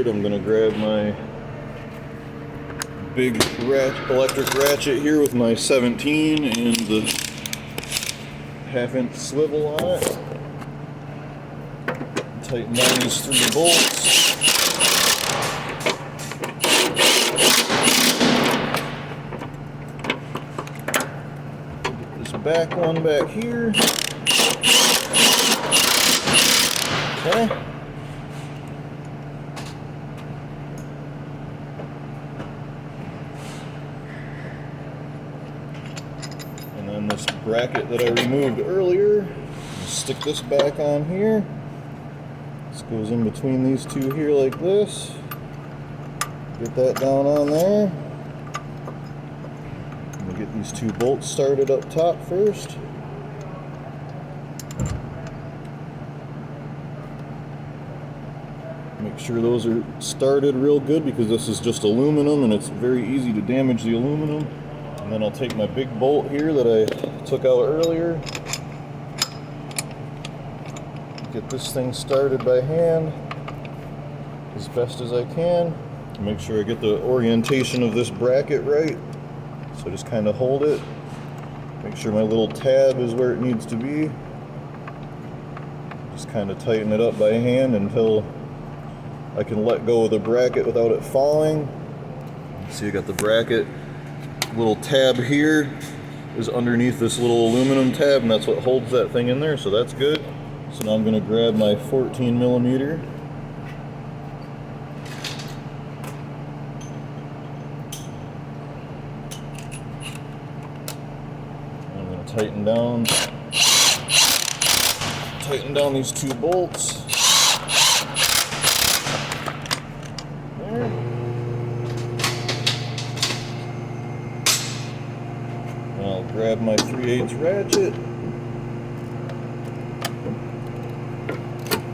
started, I'm going to grab my big electric ratchet here with my 17 and the 1/2-inch swivel on it. Tighten down these 3 bolts. Get this back one back here. Okay. And then this bracket that I removed earlier, stick this back on here. This goes in between these two here like this. Get that down on there. I'm gonna get these 2 bolts started up top first. Make sure those are started real good because this is just aluminum and it's very easy to damage the aluminum. And then I'll take my big bolt here that I took out earlier. Get this thing started by hand as best as I can. Make sure I get the orientation of this bracket right. So just kind of hold it. Make sure my little tab is where it needs to be. Just kind of tighten it up by hand until I can let go of the bracket without it falling. See, I got the bracket. Little tab here is underneath this little aluminum tab, and that's what holds that thing in there, so that's good. So now I'm going to grab my 14 millimeter. I'm going to tighten down these 2 bolts. I'll grab my 3/8 ratchet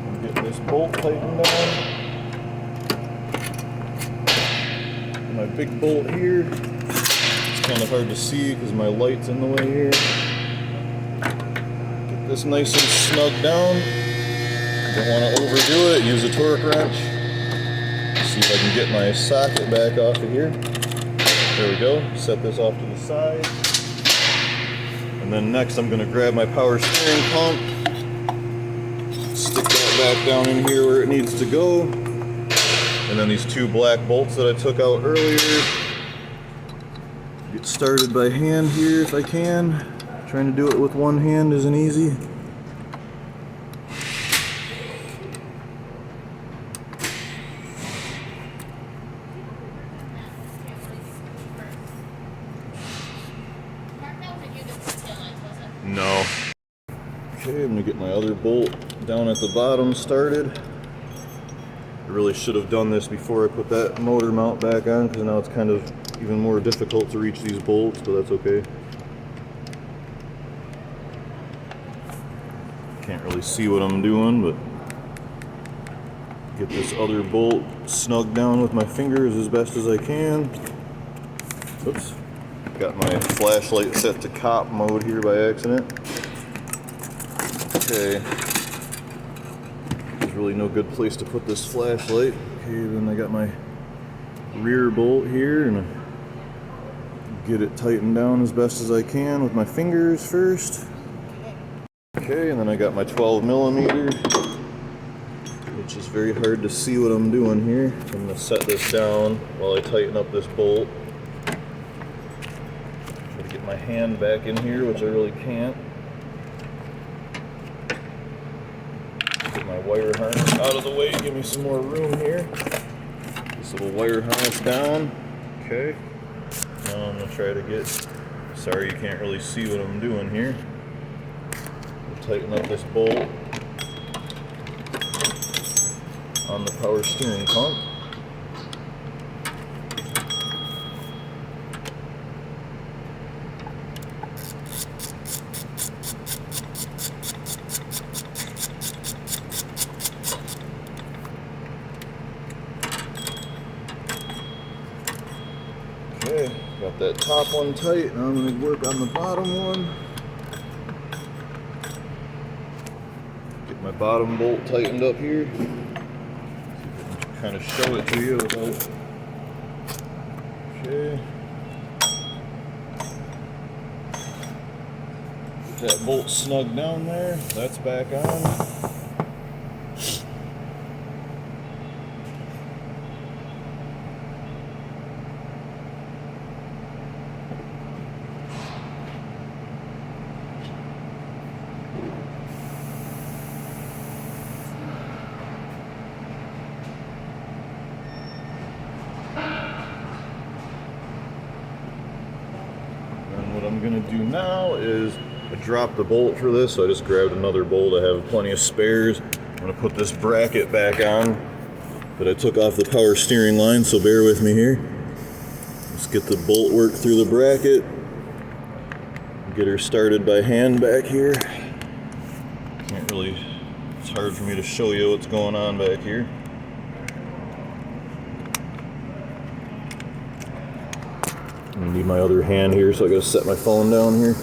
and get this bolt tightened down. And my big bolt here, it's kind of hard to see because my light's in the way here. Get this nice and snug down. Don't want to overdo it. Use a torque wrench. See if I can get my socket back off of here. There we go. Set this off to the side. And then next I'm going to grab my power steering pump, stick that back down in here where it needs to go, and then these 2 black bolts that I took out earlier. Get started by hand here if I can. Trying to do it with one hand isn't easy. No. Okay, I'm gonna get my other bolt down at the bottom started. I really should have done this before I put that motor mount back on because now it's kind of even more difficult to reach these bolts, but that's okay. Can't really see what I'm doing, but get this other bolt snug down with my fingers as best as I can. Oops. Got my flashlight set to cop mode here by accident. Okay. There's really no good place to put this flashlight. Okay, then I got my rear bolt here and get it tightened down as best as I can with my fingers first. Okay, and then I got my 12 millimeter, which is very hard to see what I'm doing here. So I'm going to set this down while I tighten up this bolt. Get my hand back in here, which I really can't. Get my wire harness out of the way, give me some more room here. This little wire harness down. Okay. Now I'm going to try to get, sorry you can't really see what I'm doing here. I'll tighten up this bolt on the power steering pump. Okay, got that top one tight. Now I'm going to work on the bottom one. Get my bottom bolt tightened up here. kind of show it to you without. Okay. Get that bolt snug down there. That's back on. What I'm going to do now is I dropped the bolt for this, so I just grabbed another bolt. I have plenty of spares. I'm going to put this bracket back on that I took off the power steering line, so bear with me here. Let's get the bolt work through the bracket. Get her started by hand back here. Can't really, it's hard for me to show you what's going on back here. I need my other hand here, so I gotta set my phone down here.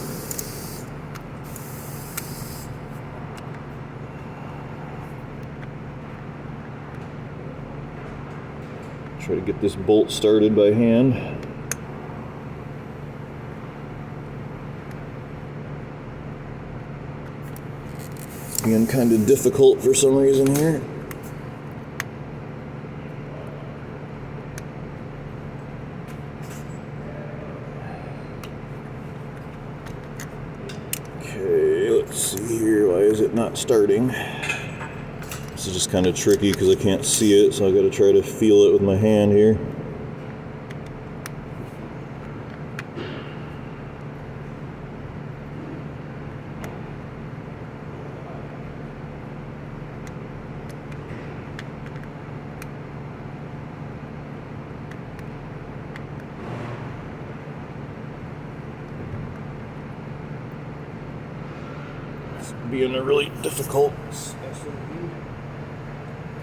Try to get this bolt started by hand. It's being kind of difficult for some reason here. Okay, let's see here. Why is it not starting? This is just kind of tricky because I can't see it, so I got to try to feel it with my hand here. It's being a really difficult.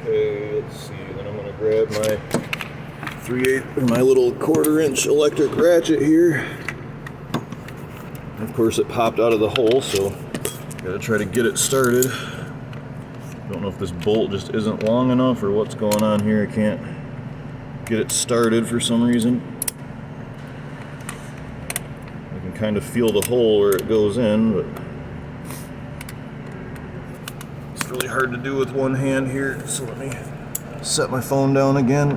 Okay, let's see. Then I'm gonna grab my 3/8 or my little 1/4-inch electric ratchet here. And of course, it popped out of the hole, so gotta try to get it started. Don't know if this bolt just isn't long enough or what's going on here. I can't get it started for some reason. I can kind of feel the hole where it goes in, but really hard to do with one hand here, so let me set my phone down again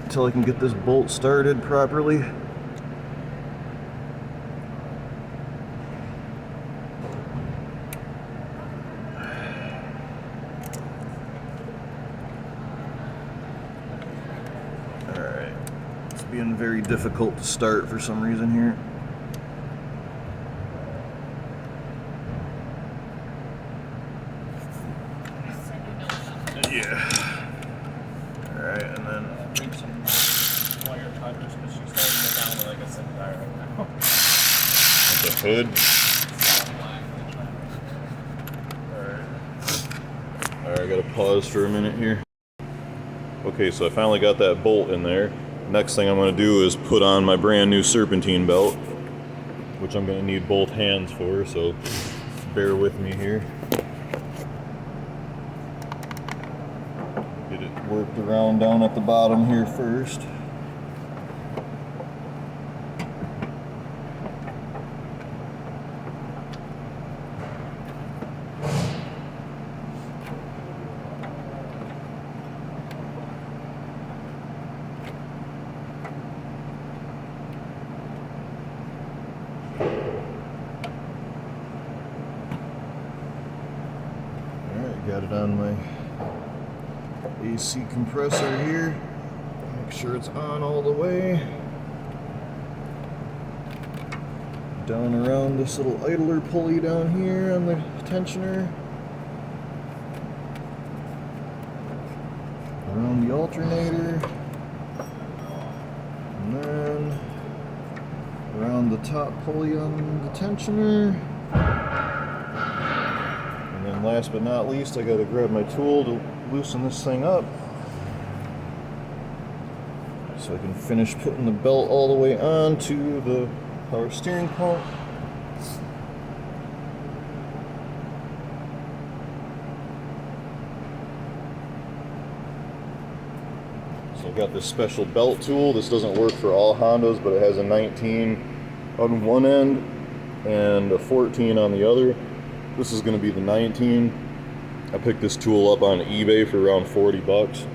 until I can get this bolt started properly. Alright, it's being very difficult to start for some reason here. Yeah. Alright, and then reach some wire cutters because she's starting to go down with like a zip tire right now. with the hood. Alright, I gotta pause for a minute here. Okay, so I finally got that bolt in there. Next thing I'm gonna do is put on my brand new serpentine belt, which I'm gonna need both hands for, so bear with me here. Get it worked around down at the bottom here first. Got it on my AC compressor here. Make sure it's on all the way. Down around this little idler pulley down here on the tensioner. Around the alternator. And then around the top pulley on the tensioner. And then last but not least, I gotta grab my tool to loosen this thing up so I can finish putting the belt all the way on to the power steering pump. So I've got this special belt tool. This doesn't work for all Hondas, but it has a 19 on one end and a 14 on the other. This is going to be the 19. I picked this tool up on eBay for around 40 bucks.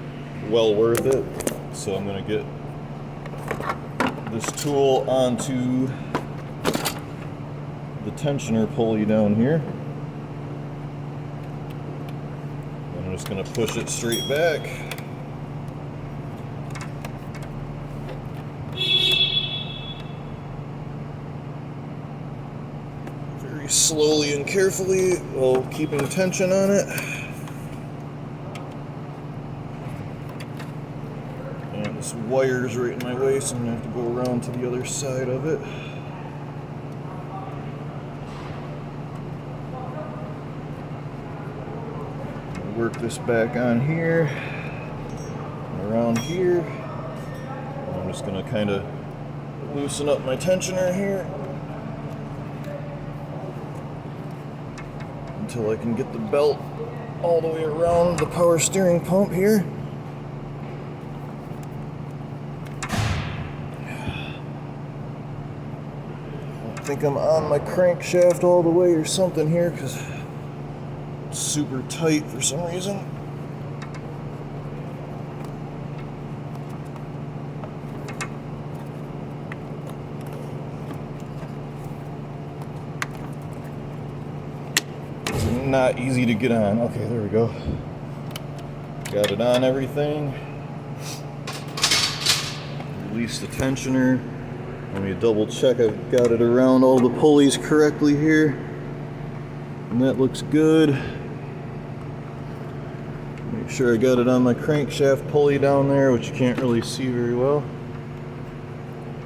Well worth it. So I'm going to get this tool onto the tensioner pulley down here. I'm just going to push it straight back. Very slowly and carefully while keeping tension on it. And this wire's right in my way, so I'm going to have to go around to the other side of it. Work this back on here, around here. I'm just going to kind of loosen up my tensioner here until I can get the belt all the way around the power steering pump here. I think I'm on my crankshaft all the way or something here because it's super tight for some reason. It's not easy to get on. Okay, there we go. Got it on everything. Release the tensioner. Let me double check I've got it around all the pulleys correctly here. And that looks good. Make sure I got it on my crankshaft pulley down there, which you can't really see very well.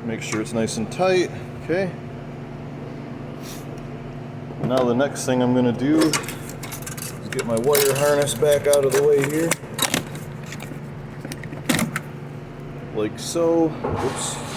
Make sure it's nice and tight. Okay. Now the next thing I'm going to do is get my wire harness back out of the way here. Like so. Oops.